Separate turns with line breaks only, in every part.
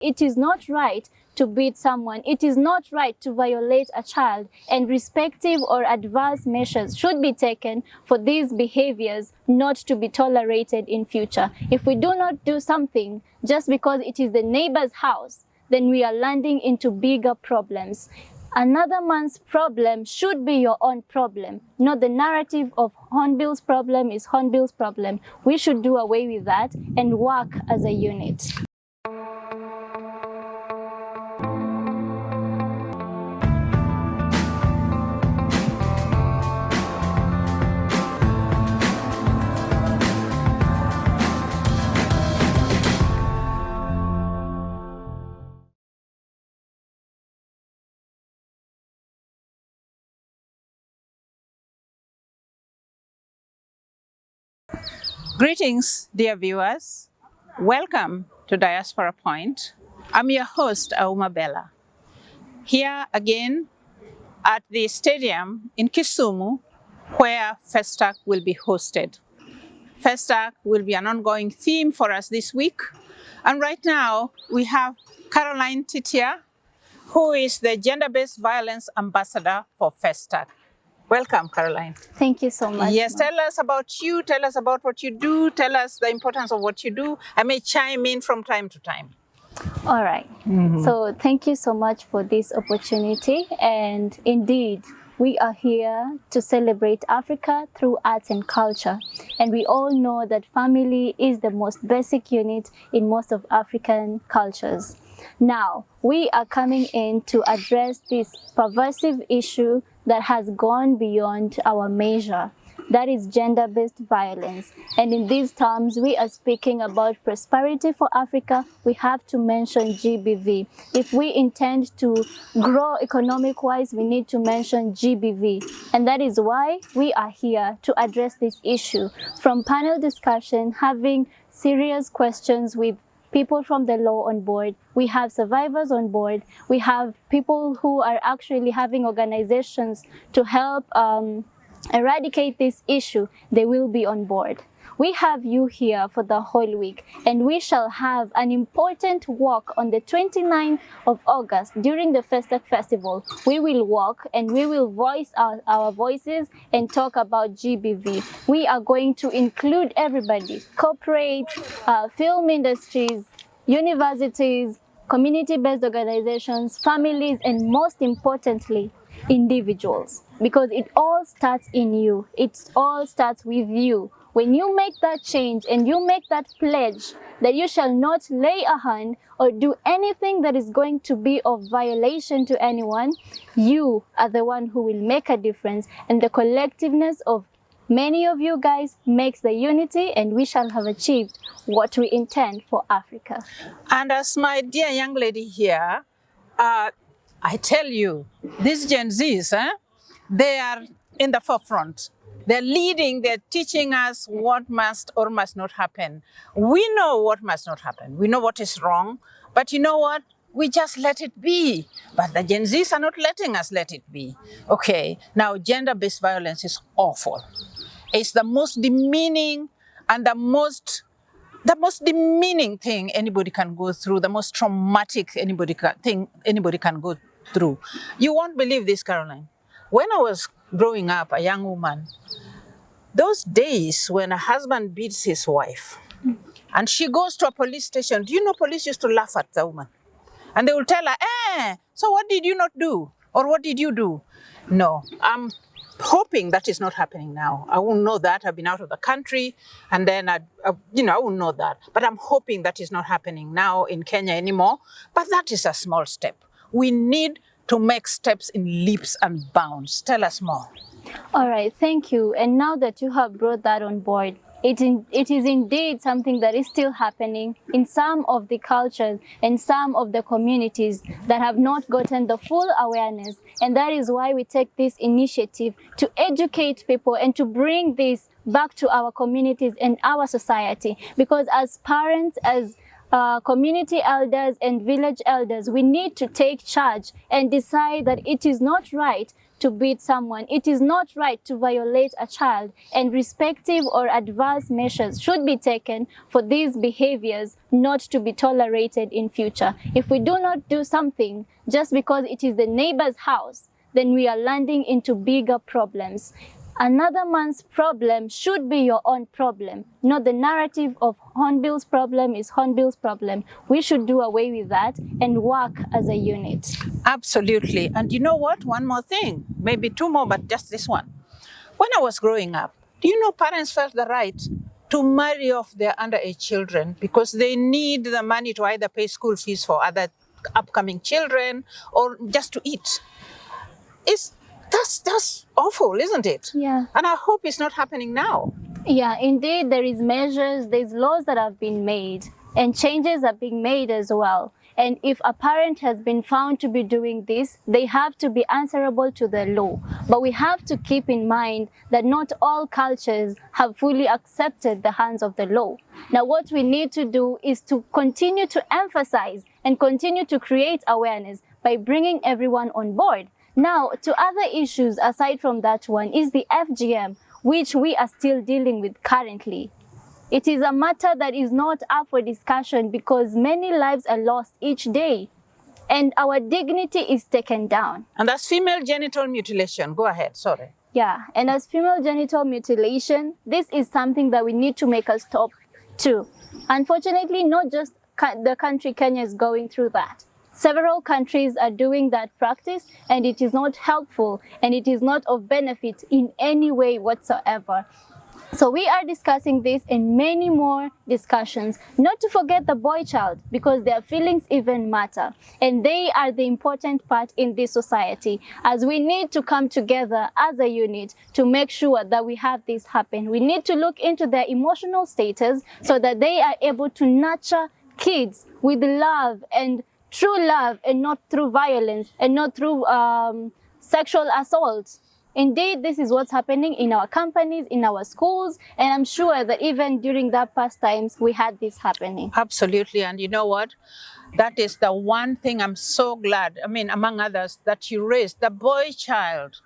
It is not right to beat someone. It is not right to violate a child, and respective or adverse measures should be taken for these behaviors not to be tolerated in future. If we do not do something just because it is the neighbor's house, then we are landing into bigger problems. Another man's problem should be your own problem, not the narrative of Hornbill's problem is Hornbill's problem. We should do away with that and work as a unit.
Greetings, dear viewers. Welcome to Diaspora Point. I'm your host, Auma Bella. Here again at the stadium in Kisumu, where Festac will be hosted. Festac will be an ongoing theme for us this week. And right now, we have Caroline Titia, who is the Gender-Based Violence Ambassador for Festac. Welcome, Caroline.
Thank you so much.
Yes, tell us about you, tell us about what you do, tell us the importance of what you do. I may chime in from time to time.
All right. So thank you so much for this opportunity. And indeed, we are here to celebrate Africa through arts and culture. And we all know that family is the most basic unit in most of African cultures. Now, we are coming in to address this pervasive issue that has gone beyond our measure. That is gender-based violence. And in these terms, we are speaking about prosperity for Africa. We have to mention GBV. If we intend to grow economic-wise, we need to mention GBV. And that is why we are here to address this issue. From panel discussion, having serious questions with people from the law on board, we have survivors on board, we have people who are actually having organizations to help eradicate this issue. They will be on board. We have you here for the whole week, and we shall have an important walk on the 29th of August during the Festac Festival. We will walk and we will voice our voices and talk about GBV. We are going to include everybody, corporates, film industries, universities, community-based organizations, families, and most importantly, individuals. Because it all starts in you. It all starts with you. When you make that change and you make that pledge that you shall not lay a hand or do anything that is going to be of violation to anyone, you are the one who will make a difference. And the collectiveness of many of you guys makes the unity, and we shall have achieved what we intend for Africa.
And as my dear young lady here, I tell you, these Gen Zs, they are in the forefront. They're leading, they're teaching us what must or must not happen. We know what must not happen. We know what is wrong, but you know what? We just let it be. But the Gen Zs are not letting us let it be. Okay, now gender-based violence is awful. It's the most demeaning and the most demeaning thing anybody can go through, the most traumatic thing anybody can go through. You won't believe this, Caroline. When I was growing up, a young woman, those days when a husband beats his wife and she goes to a police station, do you know police used to laugh at the woman? And they will tell her, so what did you not do? Or what did you do? No, I'm hoping that is not happening now. I won't know that. I've been out of the country, and then I won't know that. But I'm hoping that is not happening now in Kenya anymore. But that is a small step. We need to make steps in leaps and bounds. Tell us more.
All right, thank you. And now that you have brought that on board, it is indeed something that is still happening in some of the cultures and some of the communities that have not gotten the full awareness. And that is why we take this initiative to educate people and to bring this back to our communities and our society. Because as parents, as community elders and village elders, we need to take charge and decide that it is not right to beat someone. It is not right to violate a child, and respective or adverse measures should be taken for these behaviors not to be tolerated in future. If we do not do something just because it is the neighbor's house, then we are landing into bigger problems. Another man's problem should be your own problem, not the narrative of Hornbill's problem is Hornbill's problem. We should do away with that and work as a unit.
Absolutely. And you know what? One more thing, maybe two more, but just this one. When I was growing up, do you know parents felt the right to marry off their underage children because they need the money to either pay school fees for other upcoming children or just to eat? That's awful, isn't it?
Yeah.
And I hope it's not happening now.
Yeah, indeed, there is measures, there's laws that have been made, and changes are being made as well. And if a parent has been found to be doing this, they have to be answerable to the law. But we have to keep in mind that not all cultures have fully accepted the hands of the law. Now, what we need to do is to continue to emphasize and continue to create awareness by bringing everyone on board. Now, to other issues aside from that one is the FGM, which we are still dealing with currently. It is a matter that is not up for discussion because many lives are lost each day and our dignity is taken down.
And that's female genital mutilation. Go ahead, sorry.
Yeah, and as female genital mutilation, this is something that we need to make a stop to. Unfortunately, not just the country Kenya is going through that. Several countries are doing that practice and it is not helpful and it is not of benefit in any way whatsoever. So we are discussing this and many more discussions, not to forget the boy child because their feelings even matter and they are the important part in this society as we need to come together as a unit to make sure that we have this happen. We need to look into their emotional status so that they are able to nurture kids with love and true love and not through violence and not through sexual assault. Indeed, this is what's happening in our companies, in our schools, and I'm sure that even during that past times, we had this happening.
Absolutely, and you know what? That is the one thing I'm so glad, I mean, among others, that you raised, the boy child.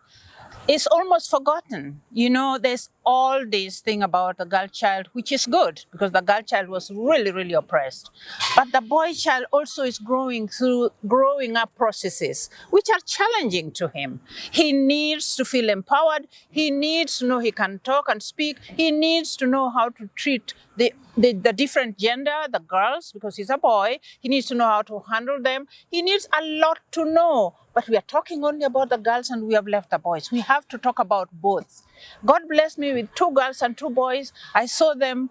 It's almost forgotten. You know, there's all this thing about the girl child, which is good because the girl child was really, really oppressed. But the boy child also is growing through growing up processes, which are challenging to him. He needs to feel empowered. He needs to know he can talk and speak. He needs to know how to treat the different gender, the girls, because he's a boy. He needs to know how to handle them. He needs a lot to know. But we are talking only about the girls and we have left the boys. We have to talk about both. God blessed me with 2 girls and 2 boys. I saw them,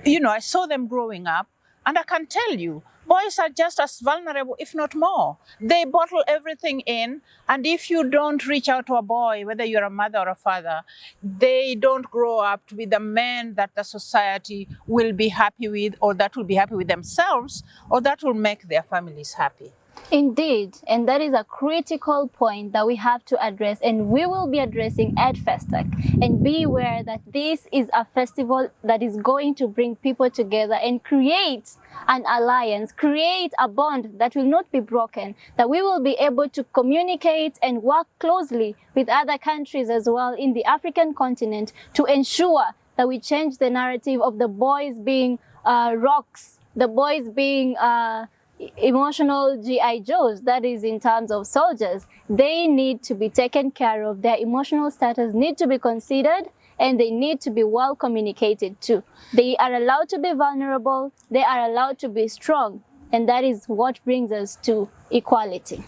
I saw them growing up. And I can tell you, boys are just as vulnerable, if not more. They bottle everything in. And if you don't reach out to a boy, whether you're a mother or a father, they don't grow up to be the men that the society will be happy with, or that will be happy with themselves, or that will make their families happy.
Indeed, and that is a critical point that we have to address and we will be addressing at Festac. And be aware that this is a festival that is going to bring people together and create an alliance, create a bond that will not be broken, that we will be able to communicate and work closely with other countries as well in the African continent to ensure that we change the narrative of the boys being rocks, the boys being emotional GI Joes, that is in terms of soldiers. They need to be taken care of. Their emotional status need to be considered and they need to be well communicated to. They are allowed to be vulnerable, they are allowed to be strong, and that is what brings us to equality.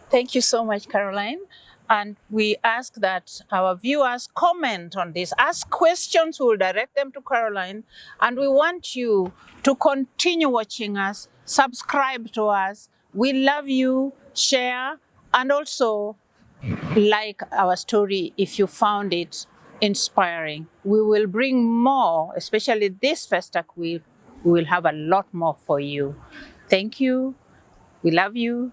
Thank you so much, Caroline. And we ask that our viewers comment on this, ask questions, we will direct them to Caroline. And we want you to continue watching us, subscribe to us. We love you, share, and also like our story if you found it inspiring. We will bring more, especially this Festac week. We will have a lot more for you. Thank you. We love you.